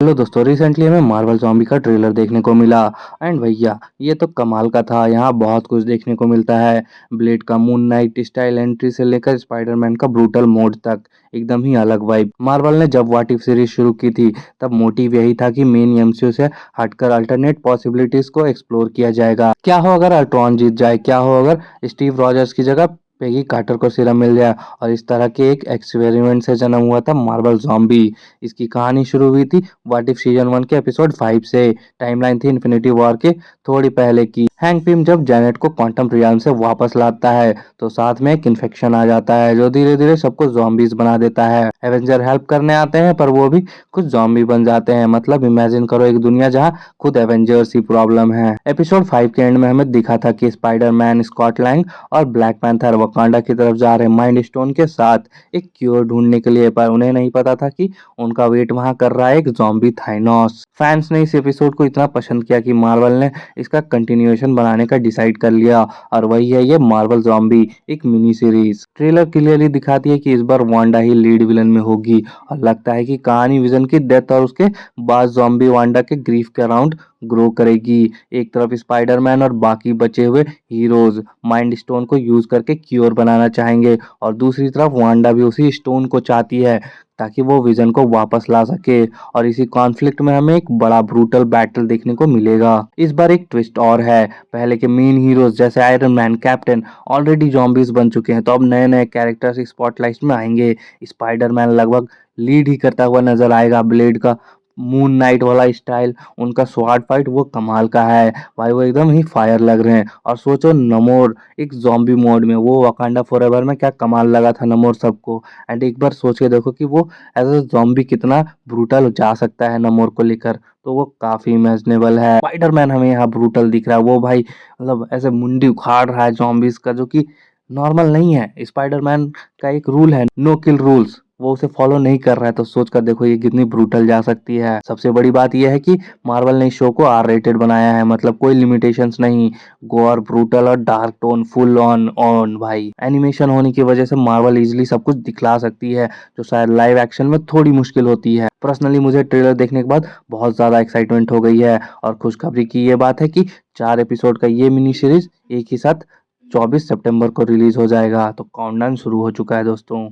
Hello दोस्तों, recently हमें Marvel zombie का ट्रेलर देखने को मिला। एंड भैया ये तो कमाल का था। यहाँ बहुत कुछ देखने को मिलता है। ब्लेड का मून नाइट स्टाइल एंट्री से लेकर स्पाइडरमैन का ब्रूटल मोड तक, एकदम ही अलग वाइब। मार्वल ने जब व्हाट इफ सीरीज शुरू की थी तब मोटिव यही था कि मेन एमसीयू से हटकर अल्टरनेट पॉसिबिलिटीज को एक्सप्लोर किया जाएगा। क्या हो अगर अल्ट्रॉन जीत जाए, क्या हो अगर स्टीव रॉजर्स की जगह पेगी कार्टर को सीरम मिल जाए। और इस तरह के एक एक्सपेरिमेंट से जन्म हुआ था मार्वल ज़ॉम्बी। इसकी कहानी शुरू हुई थी व्हाट इफ सीजन 1 के एपिसोड 5 से। टाइमलाइन थी इन्फिनिटी वॉर के थोड़ी पहले की। हैंक पिम जब जैनेट को क्वांटम रियाल से वापस लाता है तो साथ में एक इन्फेक्शन आ जाता है जो धीरे धीरे सबको zombies बना देता है। एवेंजर हेल्प करने आते हैं पर वो भी कुछ जॉम्बी बन जाते हैं। मतलब इमेजिन करो एक दुनिया जहाँ खुद एवेंजर्स ही प्रॉब्लम है। एपिसोड 5 के एंड में हमें दिखा था कि स्पाइडरमैन, स्कॉट लैंग और ब्लैक पैंथर वकांडा की तरफ जा रहे हैं माइंड स्टोन के साथ एक क्योर ढूंढने के लिए। पर उन्हें नहीं पता था कि उनका वेट वहां कर रहा है एक ज़ॉम्बी थाइनोस। फैंस ने इस एपिसोड को इतना पसंद किया कि मार्वल ने इसका कंटिन्यूएशन बनाने का डिसाइड कर लिया। और वही है ये मार्वल ज़ॉम्बी, एक मिनी सीरीज। ट्रेलर क्लियरली दिखाती है कि इस बार वांडा ही लीड विलन में होगी। और लगता है कि कहानी विजन की डेथ और उसके बाद ज़ॉम्बी वांडा के ग्रीफ के अराउंड ग्रो करेगी। एक तरफ स्पाइडरमैन और बाकी बचे हुए हीरोज माइंड स्टोन को यूज करके क्योर बनाना चाहेंगे और दूसरी तरफ वांडा भी उसी स्टोन को चाहती है ताकि वो विजन को वापस ला सके। और इसी कॉन्फ्लिक्ट में हमें एक बड़ा ब्रूटल बैटल देखने को मिलेगा। इस बार एक ट्विस्ट और है। पहले के मेन हीरोज जैसे iron man, captain already zombies बन चुके हैं, तो अब नए नए कैरेक्टर्स स्पॉटलाइट में आएंगे। स्पाइडरमैन लगभग लीड ही करता हुआ नजर आएगा। ब्लेड का मून नाइट वाला स्टाइल, उनका स्वॉर्ड फाइट वो कमाल का है भाई, वो एकदम ही फायर लग रहे हैं। और सोचो नमोर एक जॉम्बी मोड में, वो वकांडा फॉरएवर में क्या कमाल लगा था नमोर सबको। एंड एक बार सोच के देखो कि वो एज अ जॉम्बी कितना ब्रूटल जा सकता है नमोर को लेकर। तो वो काफी इमेजिनेबल है। स्पाइडरमैन हमें यहाँ ब्रूटल दिख रहा है। वो भाई मतलब ऐसे मुंडी उखाड़ रहा है जॉम्बीज का, जो कि नॉर्मल नहीं है। स्पाइडरमैन का एक रूल है, नो किल रूल्स, वो उसे फॉलो नहीं कर रहा है। तो सोच कर देखो ये कितनी ब्रूटल जा सकती है। सबसे बड़ी बात यह है कि मार्वल ने इस शो को आर रेटेड बनाया है, मतलब कोई लिमिटेशंस नहीं। गोर, ब्रूटल और dark tone full on on भाई। एनिमेशन होने की वजह से मार्वल इजीली सब कुछ दिखला सकती है जो शायद लाइव एक्शन में थोड़ी मुश्किल होती है। पर्सनली मुझे ट्रेलर देखने के बाद बहुत ज्यादा एक्साइटमेंट हो गई है। और खुशखबरी की ये बात है कि 4 एपिसोड का ये मिनी सीरीज एक ही साथ 24 सितंबर को रिलीज हो जाएगा। तो काउंटडाउन शुरू हो चुका है दोस्तों।